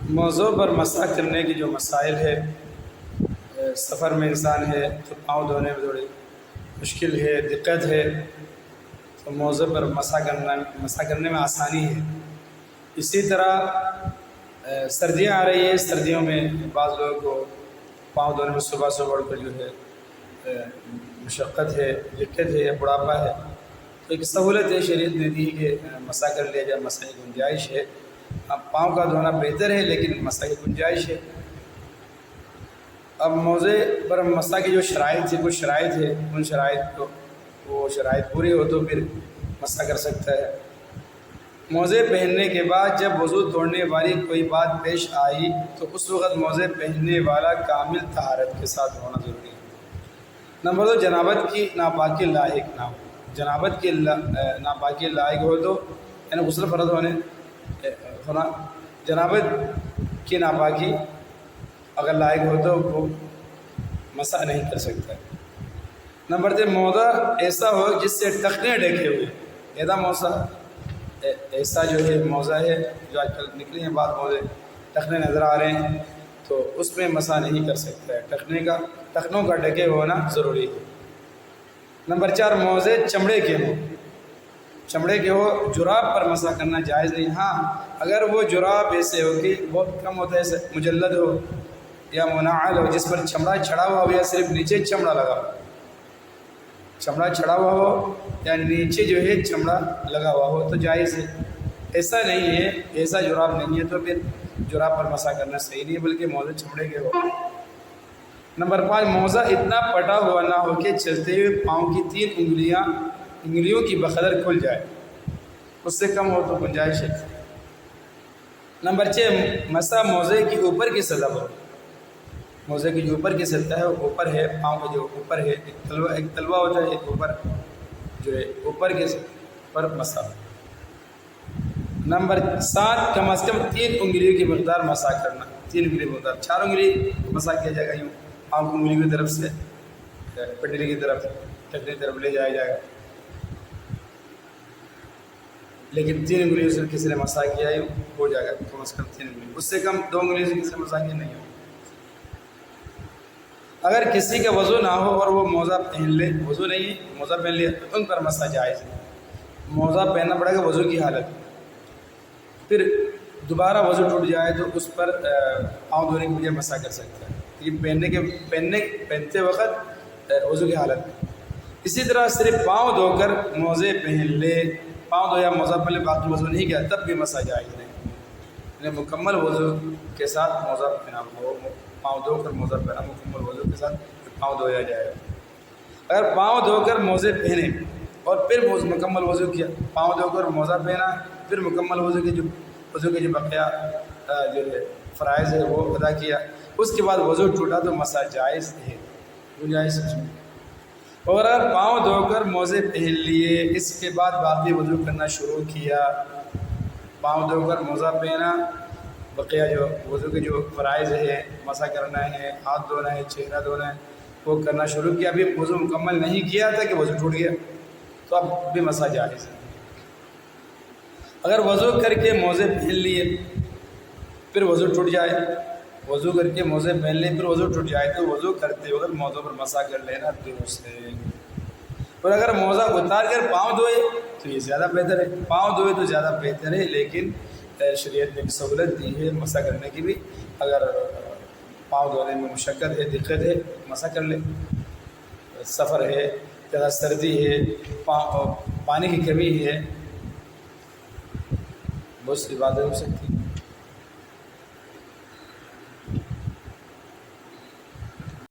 موضوع پر مسح کرنے کی جو مسائل ہے، سفر میں انسان ہے تو پاؤں دھونے میں تھوڑی مشکل ہے، دقت ہے، تو موضوع پر مسح کرنے میں آسانی ہے۔ اسی طرح سردیاں آ رہی ہیں، سردیوں میں بعض لوگوں کو پاؤں دھونے میں صبح سے اٹھ کر جو ہے مشقت ہے، دقت ہے یا بڑھاپا ہے، تو ایک سہولت ہے شریعت نے دی کہ مسح کر لیا جائے، مسح کی گنجائش ہے۔ اب پاؤں کا دھونا بہتر ہے لیکن مسح کی گنجائش ہے۔ اب موضع پر مسح کی جو شرائط ہے، کچھ شرائط ہے، ان شرائط کو وہ شرائط پوری ہو تو پھر مسح کر سکتا ہے۔ موزے پہننے کے بعد جب وضو توڑنے والی کوئی بات پیش آئی تو اس وقت موزے پہننے والا کامل طہارت کے ساتھ ہونا ضروری ہے۔ نمبر 2، جنابت کی ناپاکی لاحق نہ ہو۔ جنابت کی ناپاکی لاحق ہو تو یعنی غسل فرض ہونا، جنابت کی ناپاکی اگر لاحق ہو تو وہ مسح نہیں کر سکتا۔ نمبر 3، موضع ایسا ہو جس سے ٹخنے ڈھکے ہوئے۔ ایسا جو ہے موضع ہے جو آج کل نکلی ہیں بعض موضع، ٹخنے نظر آ رہے ہیں تو اس میں مسح نہیں کر سکتا ہے، ٹخنوں کا ڈھکے ہونا ضروری ہے۔ نمبر 4، موزے چمڑے کے ہوں، چمڑے کے ہو، جراب پر مسح کرنا جائز نہیں۔ ہاں اگر وہ جراب ایسے ہو کہ بہت کم ہوتا ہے، مجلد ہو یا منعل ہو، جس پر چمڑا چھڑا ہوا ہو یا صرف نیچے چمڑا لگا ہو، چمڑا چھڑا ہوا ہو یا نیچے جو ہے چمڑا لگا ہوا ہو تو جائز ہے۔ ایسا نہیں ہے، ایسا جراب نہیں ہے تو پھر جراب پر مسح کرنا صحیح نہیں ہے، بلکہ موزے چمڑے کے ہو۔ نمبر 5، موزہ اتنا پٹا ہوا نہ ہو کہ چلتے ہوئے پاؤں کی 3 انگلیوں کی بقدر کھل جائے، اس سے کم ہو تو گنجائش ہے۔ نمبر 6، مسح موزے کی اوپر کی سطح پر، موزے کی جو اوپر کی سطح ہے وہ اوپر ہے، پاؤں کا جو اوپر ہے، ایک تلوا ہوتا ہے، ایک اوپر جو ہے اوپر کے پر مسح۔ نمبر 7، کم از کم 3 انگلیوں کی مقدار مسح کرنا، 3 انگلی کی مقدار، 4 انگلی مسح کیا جائے گا، یوں پاؤں کی انگلی کی طرف سے پنڈلی کی طرف، ٹخنے کی طرف لے جایا جائے گا، لیکن 3 انگلیوں سے کسی نے مسح کیا ہے ہو جائے گا، کم از کم 3 انگلی، اس سے کم 2 انگلیوں سے کسی نے مسح کیا نہیں ہو۔ اگر کسی کا وضو نہ ہو اور وہ موزہ پہن لے، وضو نہیں ہے موزہ پہن لیا تو ان پر مسح جائز ہے۔ موزہ پہننا پڑے گا وضو کی حالت، پھر دوبارہ وضو ٹوٹ جائے تو اس پر پاؤں دھونے کی بجائے مسح کر سکتا ہے، یہ پہنتے وقت وضو کی حالت۔ اسی طرح صرف پاؤں دھو کر موزے پہن لے، پاؤں دھویا موزہ پہن لے، باقی وضو نہیں کیا تب بھی مسح جائز نہیں، یعنی مکمل وضو کے ساتھ موزہ پہنا ہو، پاؤں دھو کر موزہ پہنا، مکمل وضو کے ساتھ پاؤں دھویا جائے گا۔ اگر پاؤں دھو کر موزے پہنے اور پھر مکمل وضو کیا، پاؤں دھو کر موزہ پہنا پھر مکمل وضو کے جو بقیہ جو ہے فرائض ہے وہ ادا کیا، اس کے بعد وضو ٹوٹا تو مسح جائز ہے، گنجائش ہے۔ اور اگر پاؤں دھو کر موزے پہن لیے، اس کے بعد باقی وضو کرنا شروع کیا، پاؤں دھو کر موزہ پہنا، بقیہ جو وضو کے جو فرائض ہے، مسح کرنا ہے، ہاتھ دھونا ہے، چہرہ دھونا ہے، وہ کرنا شروع کیا، ابھی وضو مکمل نہیں کیا تھا کہ وضو ٹوٹ گیا تو اب بھی مسح جائز ہے۔ اگر وضو کر کے موزے پہن لیے پھر وضو ٹوٹ جائے، وضو کر کے موزے پہن لیے پھر وضو ٹوٹ جائے تو وضو کرتے وقت موزوں پر مسح کر لینا درست ہے۔ اور اگر موزہ اتار کر پاؤں دھوئے تو یہ زیادہ بہتر ہے، پاؤں دھوئے تو زیادہ بہتر ہے، لیکن شریعت نے سہولت دی ہے مسح کرنے کی بھی، اگر پاؤں دھونے میں مشقت ہے، دقت ہے، مسح کر لے، سفر ہے، زیادہ سردی ہے، پانی کی کمی ہے، بہت سی باتیں ہو سکتی ہیں۔